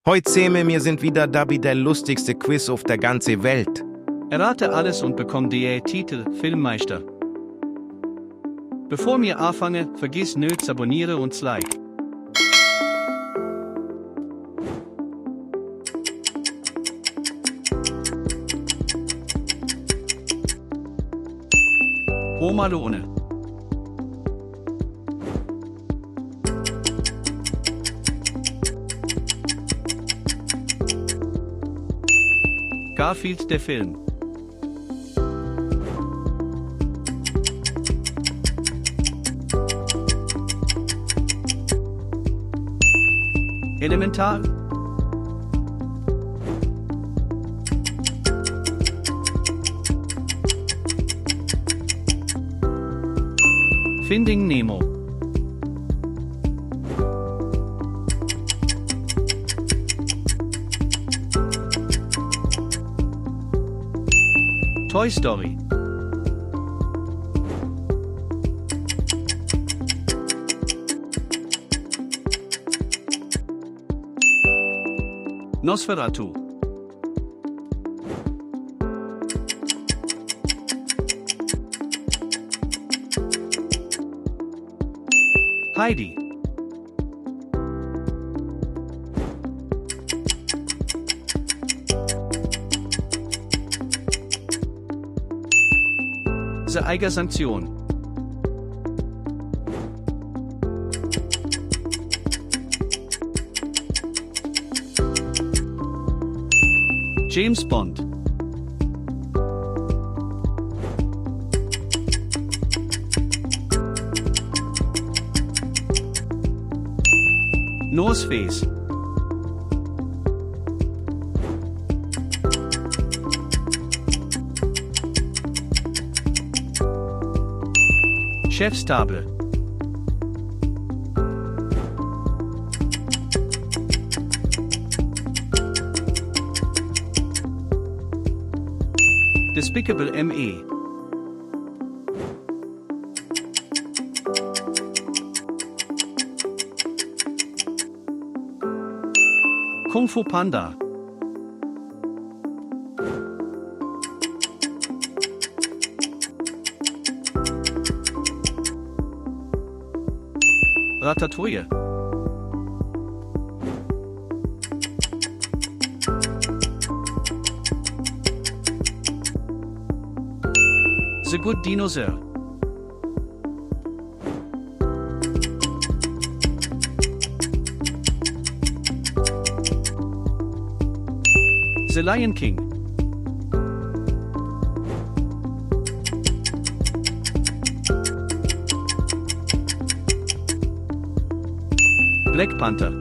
Heute Seme, wir sind wieder dabei der lustigste Quiz auf der ganzen Welt. Errate alles und bekomm den Titel Filmmeister. Bevor wir anfangen, vergiss nicht zu abonnieren und zu like. Home Alone. Garfield der Film. Elementar. Finding Nemo. Toy Story. Nosferatu. Heidi. The Eiger Sanktion. James Bond. North Face. Chefstable. Despicable Me. Kung Fu Panda. Ratatouille. The Good Dinosaur. The Lion King. Black Panther.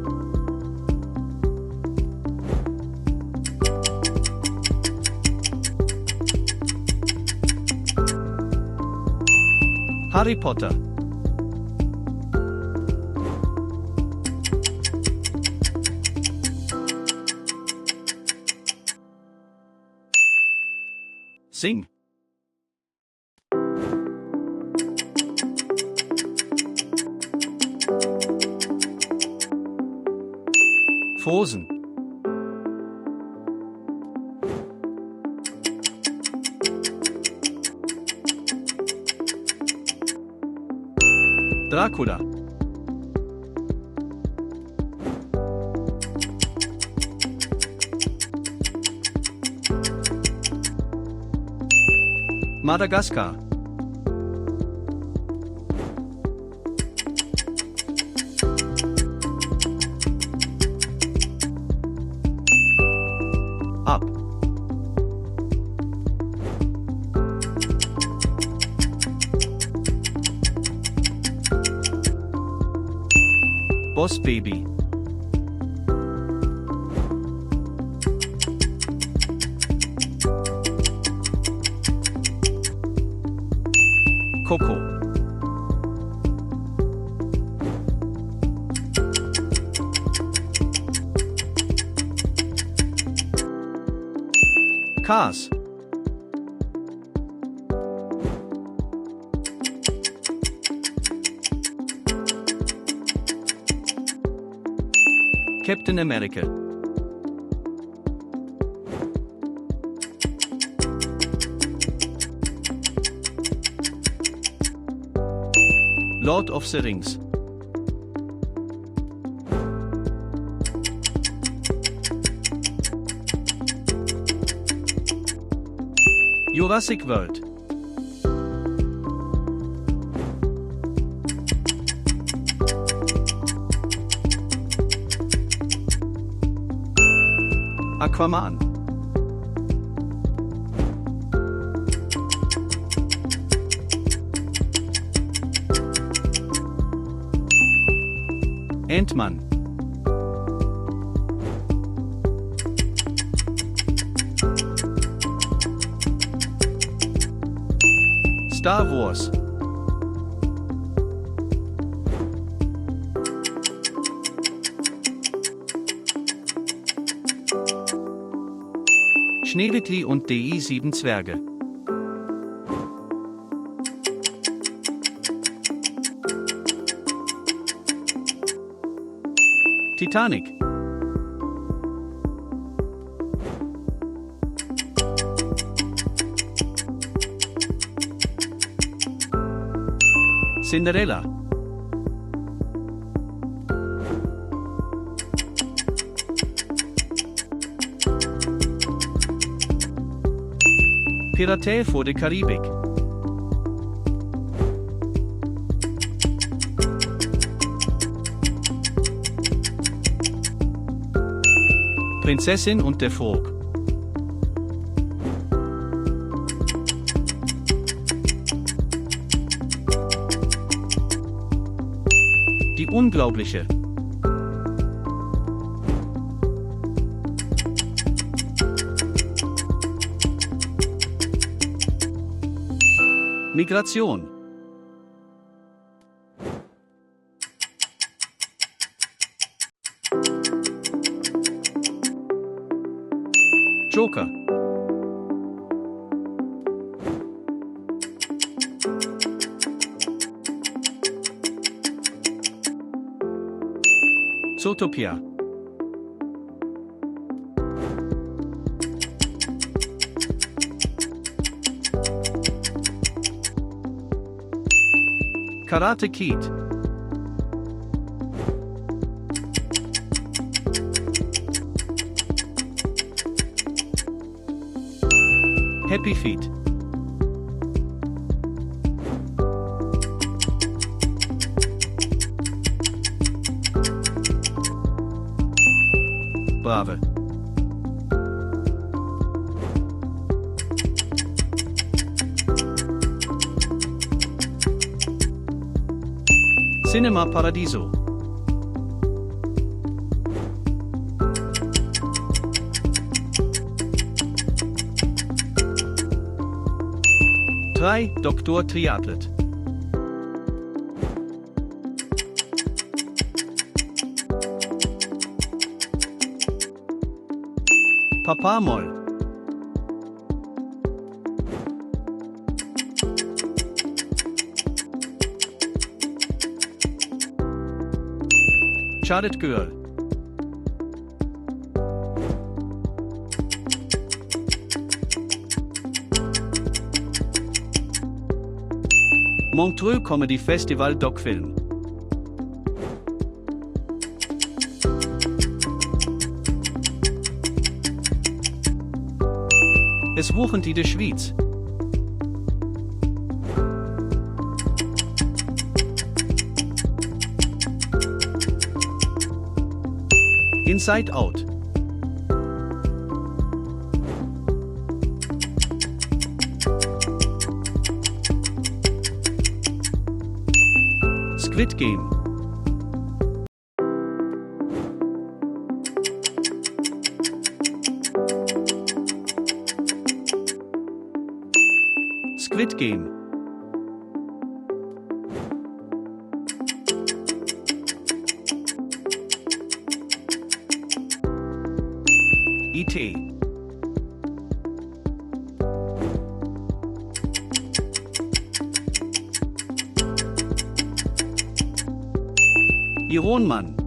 Harry Potter. Sing. Frozen. Dracula. Madagascar. Up. Boss Baby. Coco. Cars. Captain America. Lord of the Rings. Jurassic World. Aquaman. Ant-Man. Star Wars. Schneewittli und die 7 Zwerge. Titanic. Cinderella. Piraten vor der Karibik. Prinzessin und der Vogel. Die Unglaubliche. Migration. Joker. Zootopia. Karate Kid. Happy Feet. Brave. Cinema Paradiso. Dr. Triathlete. Papa Moll. Charlotte Girl. Montreux Comedy Festival Doc-Film. Es wuchend in der Schweiz. Inside Out. Squid Game. Squid Game. E.T. Ironman.